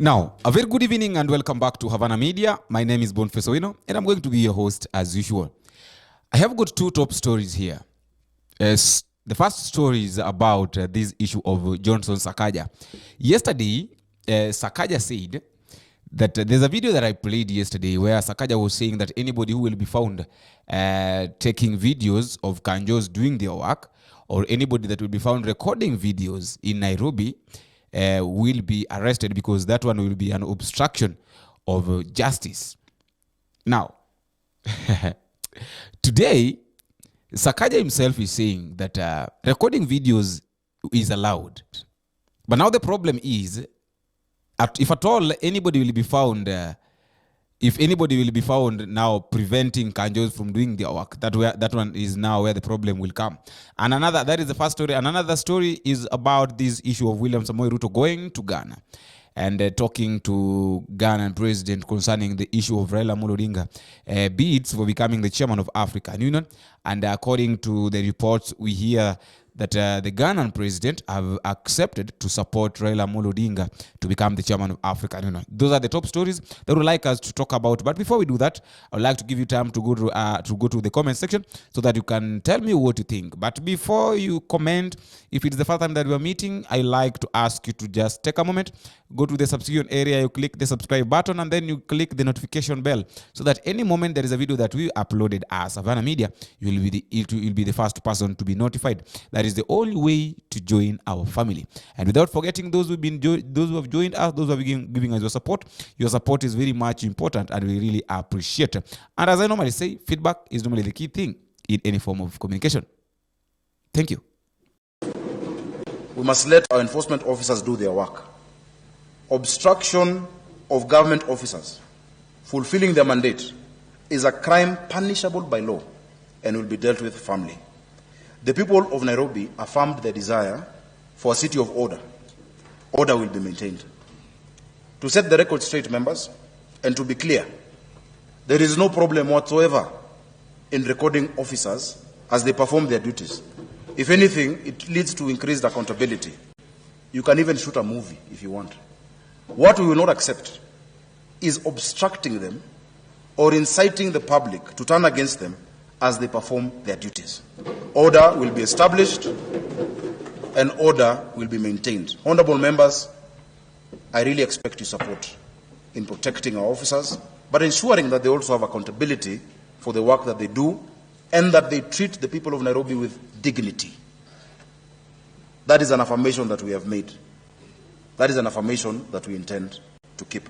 Now, a very good evening and welcome back to Havana Media. My name is Boniface Owino and I'm going to be your host as usual. I have got two top stories here. The first story is about this issue of Johnson Sakaja. Yesterday, Sakaja said that there's a video that I played yesterday where Sakaja was saying that anybody who will be found taking videos of KANJOs doing their work, or anybody that will be found recording videos in Nairobi will be arrested because that one will be an obstruction of justice. Now, today, Sakaja himself is saying that recording videos is allowed. But now the problem is, if at all anybody will be found, if anybody will be found now preventing KANJOs from doing their work, that one is now where the problem will come. And that is the first story. And another story is about this issue of William Samoei Ruto going to Ghana and talking to Ghanaian president concerning the issue of Raila Amolo Odinga bids for becoming the chairman of African Union. And according to the reports, we hear that the Ghanaian president have accepted to support Raila Amolo Odinga to become the chairman of African Union. Those are the top stories that we'd like us to talk about. But before we do that, I would like to give you time to go to the comment section so that you can tell me what you think. But before you comment, if it's the first time that we are meeting, I like to ask you to just take a moment, go to the subscription area, you click the subscribe button, and then you click the notification bell so that any moment there is a video that we uploaded as Havana Media, you'll be the first person to be notified. That is the only way to join our family. And without forgetting those who have joined us, those who have been giving us your support is very much important and we really appreciate it. And as I normally say, feedback is normally the key thing in any form of communication. Thank you. We must let our enforcement officers do their work. Obstruction of government officers fulfilling their mandate is a crime punishable by law and will be dealt with firmly. The people of Nairobi affirmed their desire for a city of order. Order will be maintained. To set the record straight, members, and to be clear, there is no problem whatsoever in recording officers as they perform their duties. If anything, it leads to increased accountability. You can even shoot a movie if you want. What we will not accept is obstructing them or inciting the public to turn against them as they perform their duties. Order will be established and order will be maintained. Honorable members, I really expect your support in protecting our officers, but ensuring that they also have accountability for the work that they do and that they treat the people of Nairobi with dignity. That is an affirmation that we have made. That is an affirmation that we intend to keep.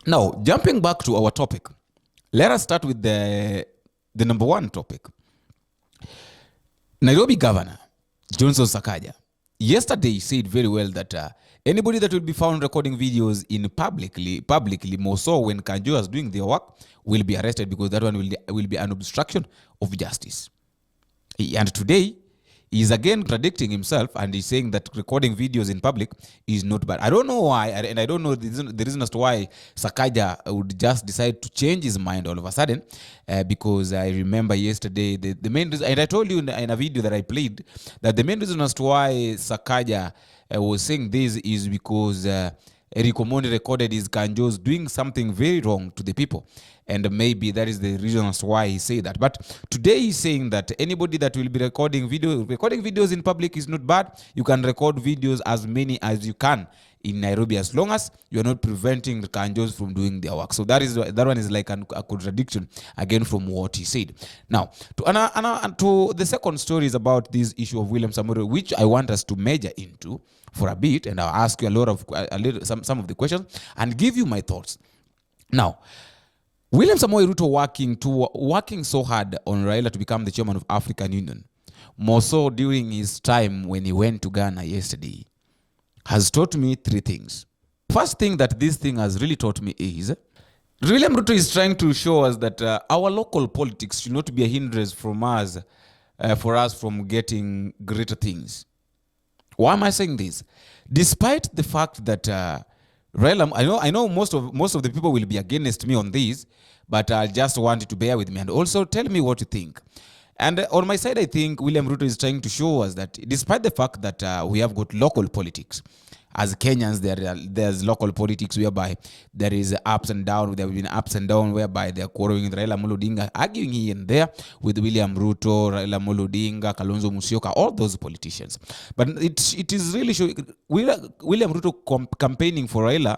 Now, jumping back to our topic, let us start with the number one topic. Nairobi Governor Johnson Sakaja yesterday said very well that anybody that will be found recording videos in publicly, more so when KANJO is doing their work, will be arrested because that one will be an obstruction of justice. And today, he is again contradicting himself and he's saying that recording videos in public is not bad. I don't know why, and I don't know the reason as to why Sakaja would just decide to change his mind all of a sudden, because I remember yesterday, the main reason, and I told you in a video that I played, that the main reason as to why Sakaja was saying this is because Eric Omondi recorded his KANJOs doing something very wrong to the people. And maybe that is the reason as to why he said that. But today he's saying that anybody that will be recording videos in public is not bad. You can record videos as many as you can in Nairobi as long as you are not preventing the KANJOs from doing their work. So that one is like a contradiction again from what he said. Now, to the second story is about this issue of William Samoei, which I want us to major into for a bit, and I'll ask you some of the questions and give you my thoughts. Now, William Samoei Ruto working so hard on Raila to become the chairman of African Union, more so during his time when he went to Ghana yesterday, has taught me three things. First thing that this thing has really taught me is William Ruto is trying to show us that our local politics should not be a hindrance for us from getting greater things. Why am I saying this? Despite the fact that Raila, I know most of the people will be against me on this, but I just want you to bear with me and also tell me what you think. And on my side, I think William Ruto is trying to show us that despite the fact that we have got local politics, as Kenyans, there's local politics whereby there is ups and downs. There have been ups and downs whereby they are quarreling with Raila Amolo Odinga, arguing here and there with William Ruto, Raila Amolo Odinga, Kalonzo Musyoka, all those politicians. But it is really showing William Ruto campaigning for Raila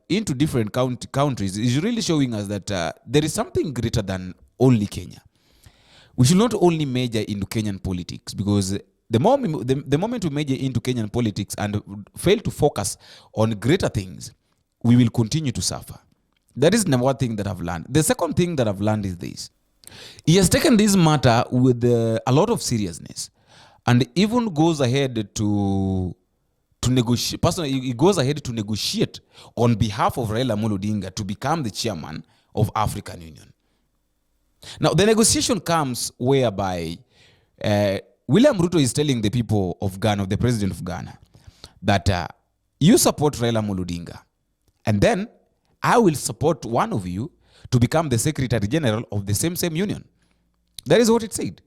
into different countries is really showing us that there is something greater than only Kenya. We should not only major into Kenyan politics, because the moment we major into Kenyan politics and fail to focus on greater things, we will continue to suffer. That is number one thing that I've learned. The second thing that I've learned is this. He has taken this matter with a lot of seriousness, and even goes ahead to negotiate. Personally, he goes ahead to negotiate on behalf of Raila Amolo Odinga to become the chairman of African Union. Now, the negotiation comes whereby William Ruto is telling the people of Ghana, the president of Ghana, that you support Raila Amolo Odinga, and then I will support one of you to become the Secretary General of the same union. That is what it said.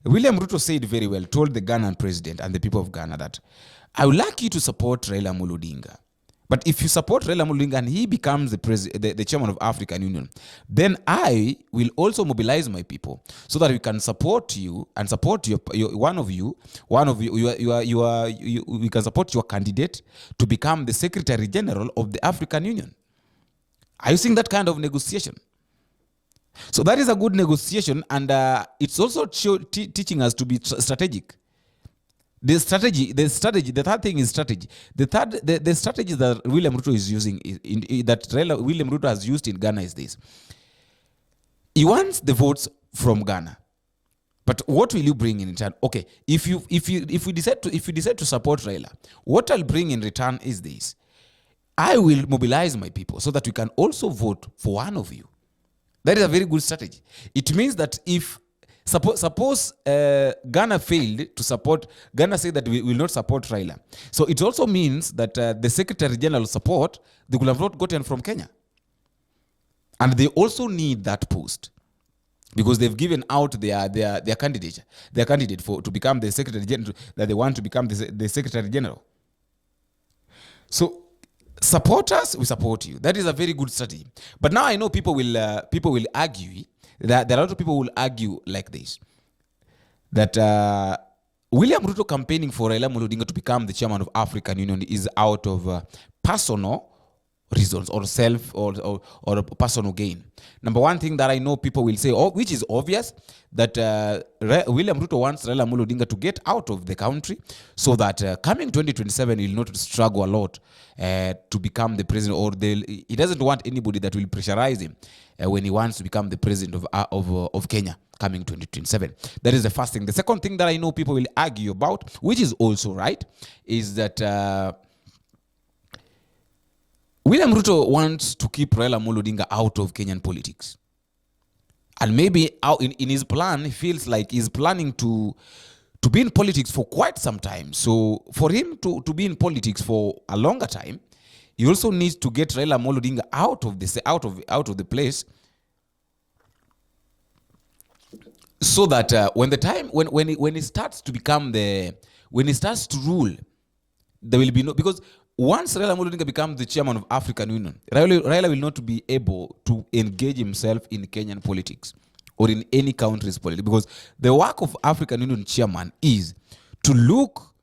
William Ruto said very well, told the Ghanaian president and the people of Ghana that I would like you to support Raila Amolo Odinga. But if you support Raila Amolo Odinga and he becomes the chairman of African Union, then I will also mobilize my people so that we can support you and support we can support your candidate to become the Secretary General of the African Union. Are you seeing that kind of negotiation? So that is a good negotiation, and it's also teaching us to be strategic. The third thing is strategy. The strategy that William Ruto is using, William Ruto has used in Ghana is this. He wants the votes from Ghana. But what will you bring in return? Okay, if you decide to support Raila, what I'll bring in return is this. I will mobilize my people so that we can also vote for one of you. That is a very good strategy. It means that if suppose Ghana failed to support, Ghana said that we will not support Raila. So it also means that the Secretary General support, they could have not gotten from Kenya. And they also need that post because they've given out their candidate to become the Secretary General, that they want to become the Secretary General. So support us, we support you. That is a very good strategy. But now I know people will argue that a lot of people will argue like this, that William Ruto campaigning for Raila Amolo Odinga to become the chairman of African Union is out of personal reasons or or personal gain. Number one thing that I know people will say, which is obvious, that William Ruto wants Raila Amolo Odinga to get out of the country so that coming 2027 he will not struggle a lot to become the president, or he doesn't want anybody that will pressurize him when he wants to become the president of Kenya coming 2027. That is the first thing. The second thing that I know people will argue about, which is also right, is that William Ruto wants to keep Raila Amolo Odinga out of Kenyan politics. And maybe in his plan, he feels like he's planning to be in politics for quite some time. So for him to be in politics for a longer time, he also needs to get Raila Amolo Odinga out of the place, so that when he starts to rule, there will be no, because once Raila Amolo Odinga becomes the chairman of African Union, Raila will not be able to engage himself in Kenyan politics or in any country's politics, because the work of African Union chairman is to look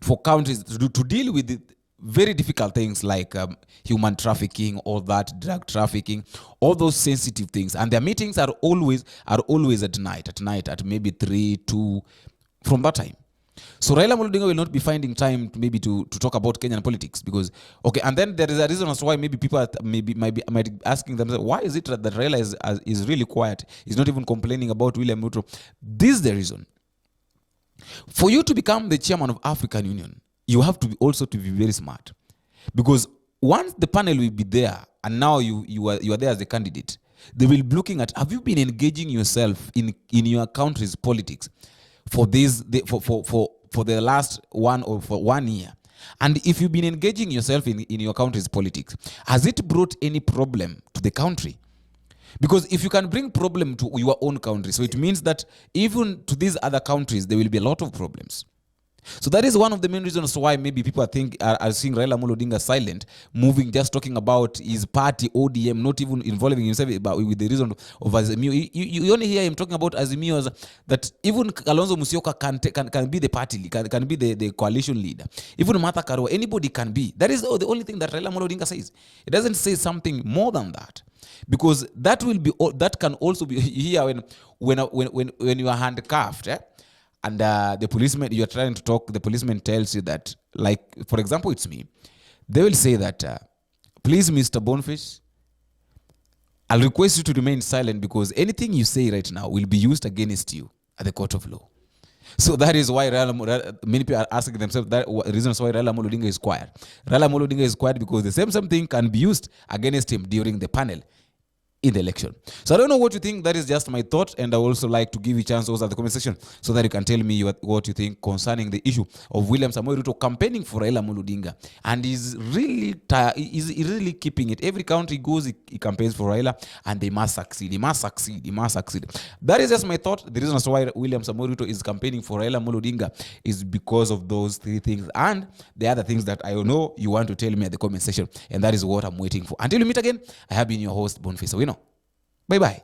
for countries to deal with the very difficult things like human trafficking, all that, drug trafficking, all those sensitive things. And their meetings are always at night at maybe 3, 2 from that time. So Raila Amolo Odinga will not be finding time to talk about Kenyan politics, because and then there is a reason as to why maybe people might be asking themselves, why is it that Raila is really quiet? He's not even complaining about William Ruto. This is the reason. For you to become the chairman of African Union, you have to be very smart, because once the panel will be there and now you are there as a candidate, they will be looking at, have you been engaging yourself in your country's politics for the last 1 year? And if you've been engaging yourself in your country's politics, has it brought any problem to the country? Because if you can bring problem to your own country, so it means that even to these other countries, there will be a lot of problems. So that is one of the main reasons why maybe people are seeing Raila Amolo Odinga silent, moving, just talking about his party, ODM, not even involving himself with the reason of Azimio. You only hear him talking about Azimio as that even Kalonzo Musyoka can be the party, can be the coalition leader. Even Martha Karua, anybody can be. That is the only thing that Raila Amolo Odinga says. It doesn't say something more than that. Because that can also be here when you are handcuffed, and the policeman, you're trying to talk, the policeman tells you that, like, for example, it's me. They will say that, please, Mr. Bonefish, I'll request you to remain silent because anything you say right now will be used against you at the court of law. So that is why many people are asking themselves that reasons why Raila Amolo Odinga is quiet. Raila Amolo Odinga is quiet because the same thing can be used against him during the panel in the election. So I don't know what you think. That is just my thought, and I also like to give you a chance also at the comment section so that you can tell me what you think concerning the issue of William Samoei Ruto campaigning for Raila Amolo Odinga, and he's really keeping it. Every country he goes, he campaigns for Raila, and they must succeed. He must succeed. That is just my thought. The reason as to why William Samoei Ruto is campaigning for Raila Amolo Odinga is because of those three things, and the other things that I know you want to tell me at the comment section, and that is what I'm waiting for. Until we meet again, I have been your host, Boniface. So, bye-bye.